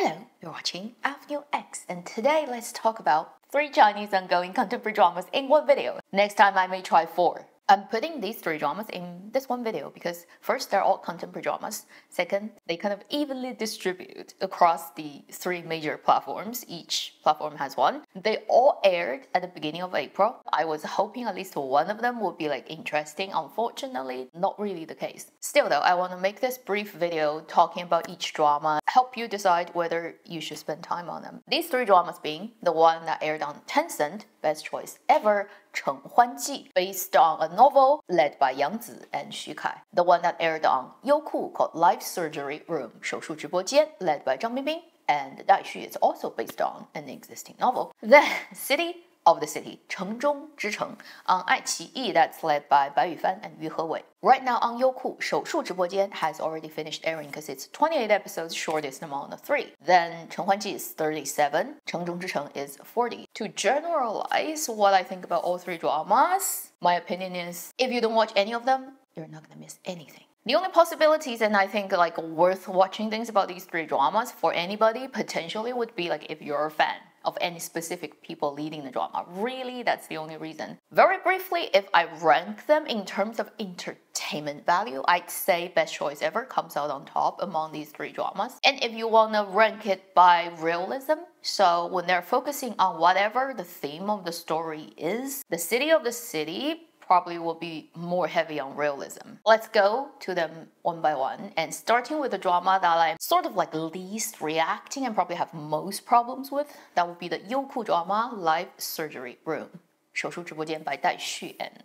Hello, you're watching Avenue X, and today let's talk about 3 Chinese ongoing contemporary dramas in one video. Next time I may try 4. I'm putting these 3 dramas in this one video because first, they're all contemporary dramas. Second, they kind of evenly distribute across the 3 major platforms. Each platform has one. They all aired at the beginning of April. I was hoping at least one of them would be interesting. Unfortunately, not really the case. Still though, I want to make this brief video talking about each drama, help you decide whether you should spend time on them. These 3 dramas being the one that aired on Tencent, best choice ever, 承欢季, based on a novel led by Yang Zi and Xu Kai. The one that aired on Youku called Live Surgery Room, 手术直播间, led by Zhang Bingbing, and Dai Xu is also based on an existing novel. Then City of the City, 城中之城, on 爱奇艺, that's led by Bai Yufan and Yu Hehui. Right now on Youku, 手术直播间 has already finished airing because it's 28 episodes, shortest among the 3. Then 承欢季 is 37, 城中之城 is 40. To generalize what I think about all 3 dramas, my opinion is if you don't watch any of them, you're not gonna miss anything. The only possibilities and I think worth watching things about these 3 dramas for anybody potentially would be if you're a fan of any specific people leading the drama. Really, that's the only reason. Very briefly, if I rank them in terms of entertainment value, I'd say Best Choice Ever comes out on top among these 3 dramas. And if you want to rank it by realism, so when they're focusing on whatever the theme of the story is, the City of the City probably will be more heavy on realism. Let's go to them one by one, and starting with the drama that I'm sort of least reacting and probably have most problems with, that would be the Youku drama Live Surgery Room, 手术直播间 by Dai Xu and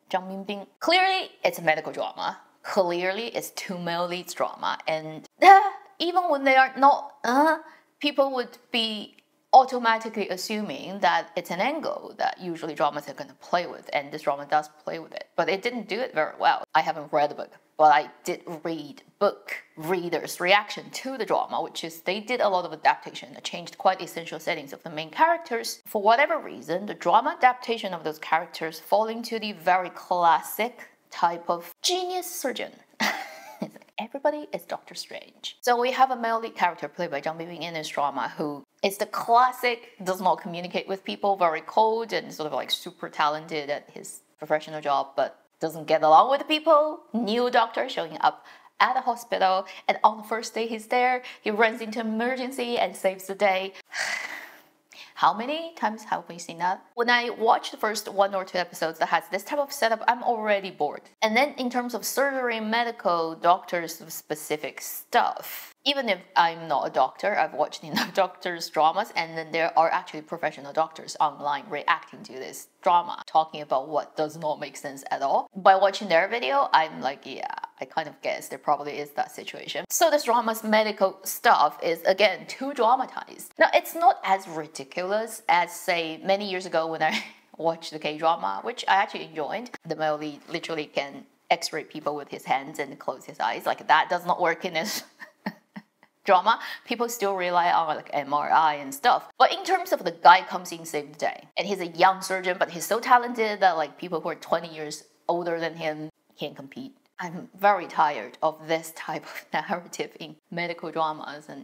Zhang Bingbing. Clearly, it's a medical drama. Clearly, it's 2 male leads drama, and even when they are not, people would be automatically assuming that it's an angle that usually dramas are going to play with, and this drama does play with it. But it didn't do it very well. I haven't read the book, but I did read book readers' reaction to the drama, which is they did a lot of adaptation that changed quite essential settings of the main characters. For whatever reason, the drama adaptation of those characters fall into the very classic type of genius surgeon. It's everybody is Doctor Strange. So we have a male lead character played by Zhang Bingbing in this drama who is the classic, does not communicate with people, very cold and sort of super talented at his professional job, but doesn't get along with people. New doctor showing up at a hospital, and on the first day he's there, he runs into emergency and saves the day. How many times have we seen that? When I watch the first 1 or 2 episodes that has this type of setup, I'm already bored. And then in terms of surgery, medical, doctors specific stuff, even if I'm not a doctor, I've watched enough doctors' dramas, and then there are actually professional doctors online reacting to this drama, talking about what does not make sense at all. By watching their video, I'm yeah, I kind of guess there probably is that situation. So this drama's medical stuff is, again, too dramatized. Now, it's not as ridiculous as, say, many years ago when I watched the K-drama, which I actually enjoyed. The male lead literally can x-ray people with his hands and close his eyes. That does not work in this drama. People still rely on MRI and stuff. But in terms of the guy comes in save the day, and he's a young surgeon, but he's so talented that people who are 20 years older than him can't compete. I'm very tired of this type of narrative in medical dramas, and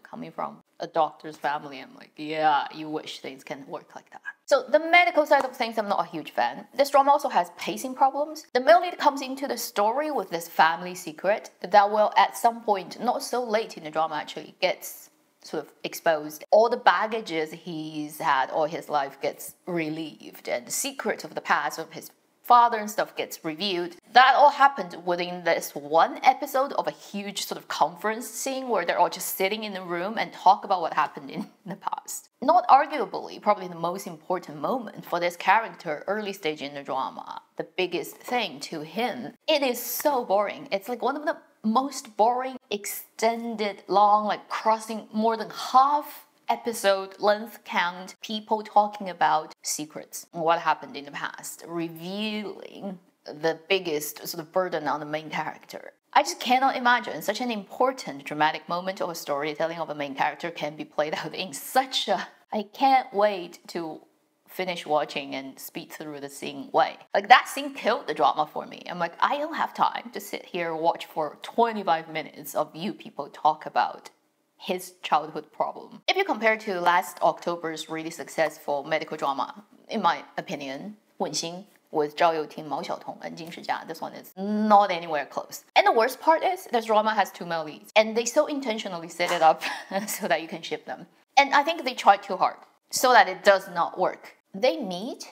coming from a doctor's family, I'm yeah, you wish things can work like that. So the medical side of things, I'm not a huge fan. This drama also has pacing problems. The male lead comes into the story with this family secret that will at some point, not so late in the drama actually, gets sort of exposed. All the baggages he's had all his life gets relieved, and the secret of the past of his father and stuff gets revealed. That all happened within this 1 episode of a huge sort of conference scene where they're all just sitting in a room and talk about what happened in the past. Not arguably, probably the most important moment for this character early stage in the drama. The biggest thing to him. It is so boring. It's one of the most boring, extended, long, crossing more than half episode length count people talking about secrets, what happened in the past, revealing the biggest sort of burden on the main character. I just cannot imagine such an important dramatic moment of a storytelling of a main character can be played out in such a I can't wait to finish watching and speed through the scene way. That scene killed the drama for me. I'm I don't have time to sit here and watch for 25 minutes of you people talk about his childhood problem. If you compare to last October's really successful medical drama, in my opinion, 问心 with Zhao Youting, Mao Xiaotong, and Jin Shijia, this one is not anywhere close. And the worst part is, this drama has 2 male leads, and they so intentionally set it up so that you can ship them. And I think they tried too hard, so that it does not work. They meet,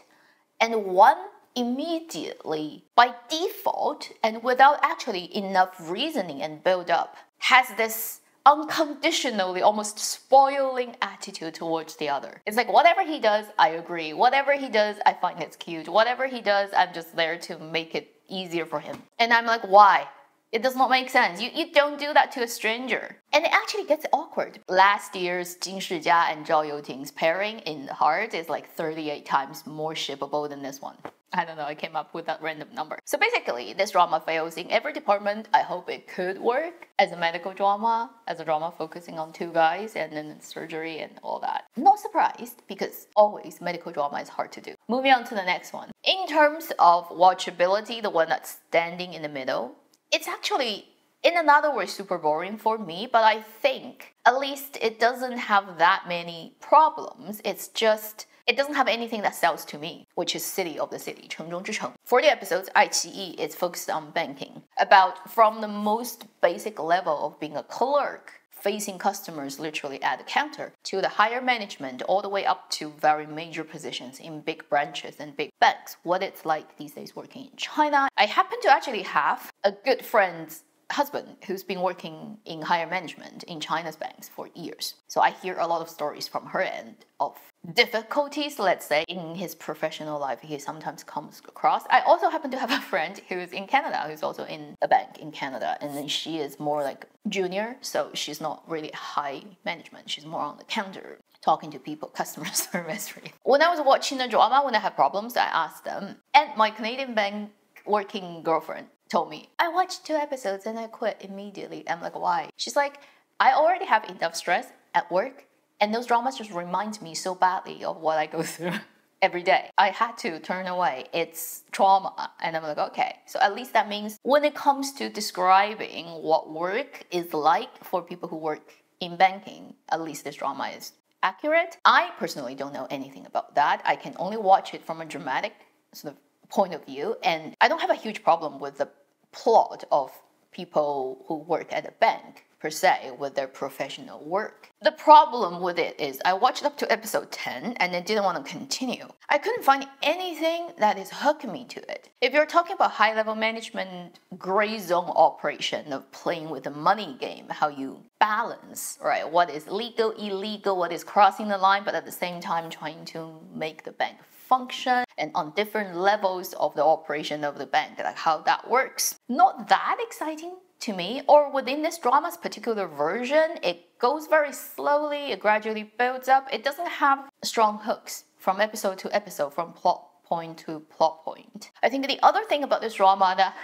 and one immediately, by default, and without actually enough reasoning and build up, has this unconditionally almost spoiling attitude towards the other. It's like whatever he does, I agree. Whatever he does, I find it's cute. Whatever he does, I'm just there to make it easier for him. And I'm like, why? It does not make sense. You don't do that to a stranger. And it actually gets awkward. Last year's Jin Shijia and Zhao Youting's pairing in the heart is like 38 times more shippable than this one. I don't know, I came up with that random number. So basically, this drama fails in every department. I hope it could work as a medical drama, as a drama focusing on 2 guys and then surgery and all that. Not surprised, because always medical drama is hard to do. Moving on to the next one. In terms of watchability, the one that's standing in the middle, it's actually, in another way, super boring for me, but I think at least it doesn't have that many problems. It's just, it doesn't have anything that sells to me, which is City of the City, 城中之城. For the episodes, 爱奇艺 is focused on banking, about from the most basic level of being a clerk, facing customers literally at the counter, to the higher management, all the way up to very major positions in big branches and big banks, what it's like these days working in China. I happen to actually have a good friend's husband who's been working in higher management in China's banks for years. So I hear a lot of stories from her end of difficulties, let's say, in his professional life he sometimes comes across. I also happen to have a friend who's in Canada, who's also in a bank in Canada, and then she is more like junior, so she's not really high management. She's more on the counter, talking to people, customer service. Really. When I was watching the drama, when I had problems, I asked them, and my Canadian bank working girlfriend told me, I watched 2 episodes and I quit immediately. I'm like, why? She's like, I already have enough stress at work, and those dramas just remind me so badly of what I go through every day. I had to turn away. It's trauma. And I'm like, okay. So at least that means when it comes to describing what work is like for people who work in banking, at least this drama is accurate. I personally don't know anything about that. I can only watch it from a dramatic sort of point of view, and I don't have a huge problem with the plot of people who work at a bank per se with their professional work. The problem with it is I watched up to episode 10 and then didn't want to continue. I couldn't find anything that is hooking me to it. If you're talking about high-level management, gray zone operation of playing with the money game, how you balance, right, what is legal, illegal, what is crossing the line, but at the same time trying to make the bank function, and on different levels of the operation of the bank, like how that works. Not that exciting to me, or within this drama's particular version, it goes very slowly, it gradually builds up. It doesn't have strong hooks from episode to episode, from plot point to plot point. I think the other thing about this drama that,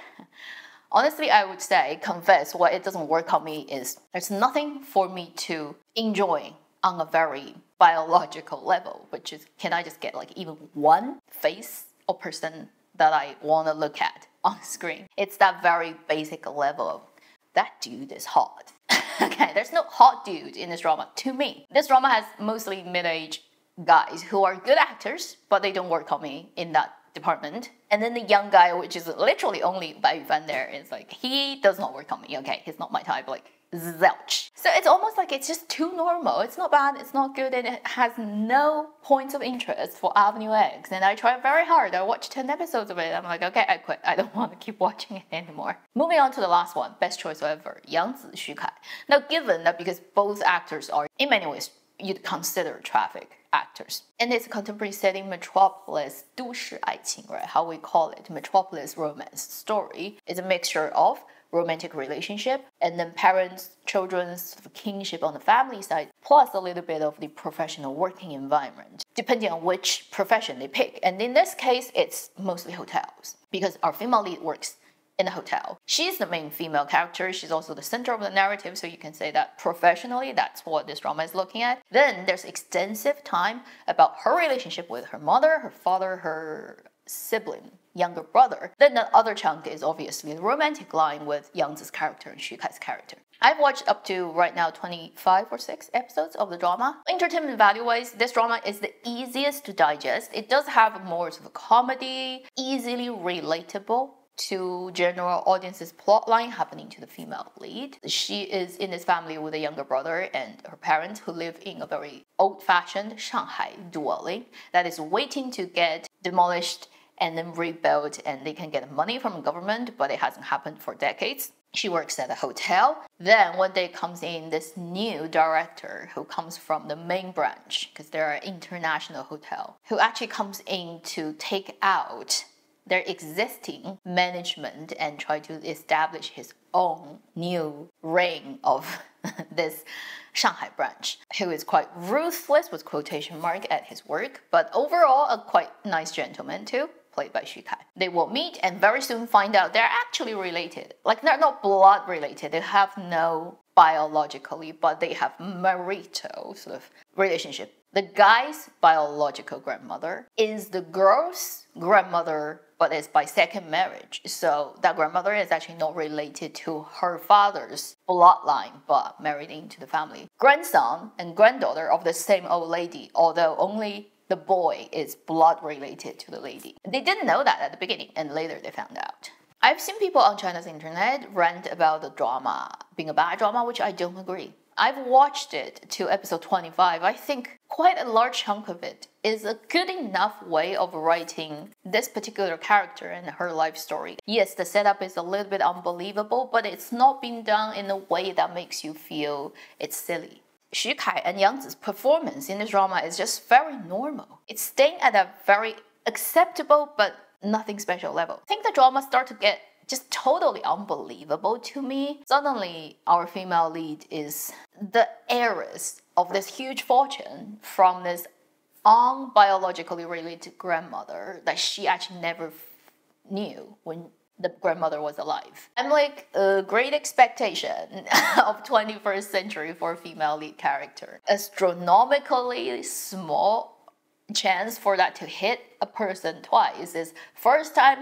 honestly, I would say, confess, why it doesn't work on me is there's nothing for me to enjoy on a very biological level, which is, can I just get like even one face or person that I want to look at on screen? It's that very basic level of, that dude is hot. Okay, there's no hot dude in this drama to me. This drama has mostly mid-aged guys who are good actors, but they don't work on me in that department. And then the young guy, which is literally only Bai Yuan there, is like, he does not work on me. Okay, he's not my type, like, zilch. So it's almost like it's just too normal. It's not bad, it's not good, and it has no points of interest for Avenue X. And I tried very hard. I watched 10 episodes of it. I'm like, okay, I quit. I don't want to keep watching it anymore. Moving on to the last one, best choice ever, Yangzi Xu Kai. Now, given that because both actors are, in many ways, you'd consider traffic actors. And it's a contemporary setting, metropolis, 都市爱情, right? How we call it, metropolis romance story. It's a mixture of romantic relationship and then parents, children's sort of kinship on the family side, plus a little bit of the professional working environment, depending on which profession they pick. And in this case, it's mostly hotels because our female lead works in a hotel. She's the main female character. She's also the center of the narrative, so you can say that professionally, that's what this drama is looking at. Then there's extensive time about her relationship with her mother, her father, her sibling, younger brother. Then the other chunk is obviously the romantic line with Yangzi's character and Xu Kai's character. I've watched up to right now 25 or 6 episodes of the drama. Entertainment value-wise, this drama is the easiest to digest. It does have more sort of comedy, easily relatable to general audience's plotline happening to the female lead. She is in this family with a younger brother and her parents who live in a very old-fashioned Shanghai dwelling that is waiting to get demolished and then rebuilt, and they can get money from the government, but it hasn't happened for decades. She works at a hotel. Then one day comes in this new director who comes from the main branch, because they're an international hotel, who actually comes in to take out their existing management and try to establish his own new reign of this Shanghai branch, who is quite ruthless with quotation mark at his work, but overall a quite nice gentleman too, played by Xu Kai. They will meet and very soon find out they're actually related. Like, they're not blood related, they have no biologically, but they have marital sort of relationship. The guy's biological grandmother is the girl's grandmother, but it's by second marriage. So that grandmother is actually not related to her father's bloodline, but married into the family. Grandson and granddaughter of the same old lady, although only the boy is blood related to the lady. They didn't know that at the beginning, and later they found out. I've seen people on China's internet rant about the drama being a bad drama, which I don't agree. I've watched it to episode 25. I think quite a large chunk of it is a good enough way of writing this particular character and her life story. Yes, the setup is a little bit unbelievable, but it's not been done in a way that makes you feel it's silly. Xu Kai and Yang Zi's performance in this drama is just very normal. It's staying at a very acceptable but nothing special level. I think the drama starts to get just totally unbelievable to me. Suddenly, our female lead is the heiress of this huge fortune from this unbiologically related grandmother that she actually never knew when the grandmother was alive. I'm like, a great expectation of 21st century for a female lead character. Astronomically small chance for that to hit a person twice is first time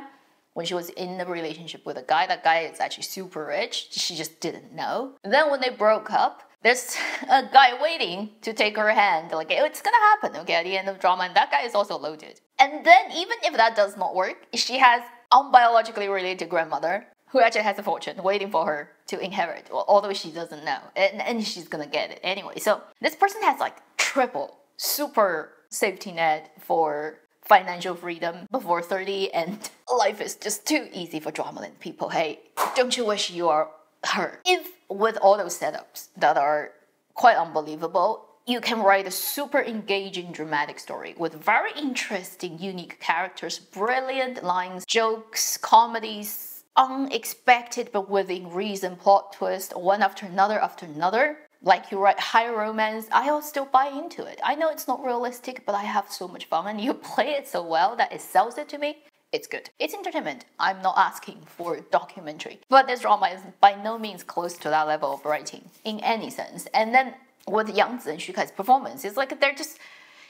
when she was in a relationship with a guy. That guy is actually super rich. She just didn't know. And then when they broke up, there's a guy waiting to take her hand. Like, it's gonna happen, okay, at the end of the drama. And that guy is also loaded. And then even if that does not work, she has unbiologically related grandmother who actually has a fortune waiting for her to inherit, although she doesn't know. And she's gonna get it anyway. So this person has like triple super safety net for financial freedom before 30, and life is just too easy for dramaland people. Hey, don't you wish you are her? If with all those setups that are quite unbelievable, you can write a super engaging dramatic story with very interesting, unique characters, brilliant lines, jokes, comedies, unexpected but within reason plot twist, one after another. Like you write high romance, I'll still buy into it. I know it's not realistic, but I have so much fun, and you play it so well that it sells it to me. It's good. It's entertainment. I'm not asking for documentary. But this drama is by no means close to that level of writing in any sense. And then with Yang Zi and Xu Kai's performance, it's like they're just,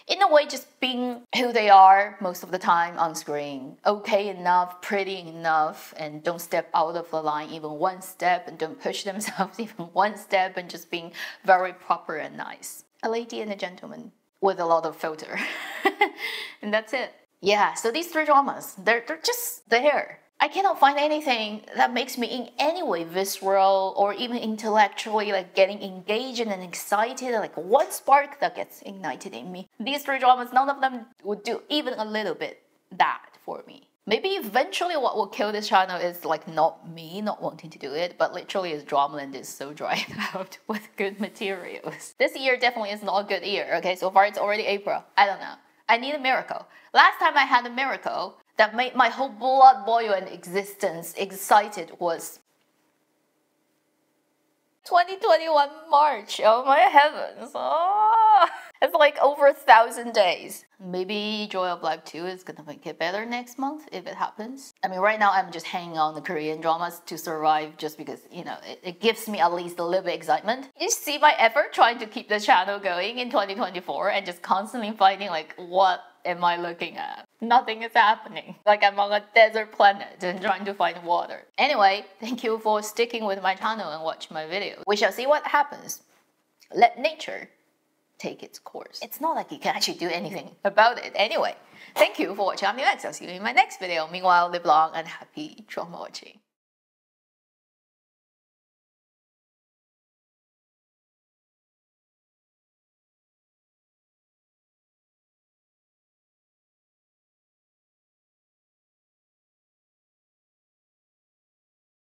in a way, just being who they are most of the time on screen. Okay enough, pretty enough, and don't step out of the line even one step, and don't push themselves even one step, and just being very proper and nice. A lady and a gentleman with a lot of filter. And that's it. Yeah, so these 3 dramas, they're just there. I cannot find anything that makes me in any way visceral or even intellectually like getting engaged and excited, like one spark that gets ignited in me. These 3 dramas, none of them would do even a little bit that for me. Maybe eventually what will kill this channel is like not me not wanting to do it, but literally is dramaland is so dried out with good materials. This year definitely is not a good year, okay? So far it's already April. I don't know. I need a miracle. Last time I had a miracle that made my whole blood boil and existence excited was 2021 March. Oh my heavens. Oh, it's like over 1,000 days. Maybe Joy of Life 2 is gonna make it better next month if it happens. I mean, right now I'm just hanging on the Korean dramas to survive just because, you know, it gives me at least a little bit of excitement. You see my effort trying to keep the channel going in 2024 and just constantly finding like, what am I looking at? Nothing is happening. Like I'm on a desert planet and trying to find water. Anyway, thank you for sticking with my channel and watch my videos. We shall see what happens. Let nature take its course. It's not like you can actually do anything about it. Anyway, thank you for watching. I'm New X. I'll see you in my next video. Meanwhile, live long and happy drama watching.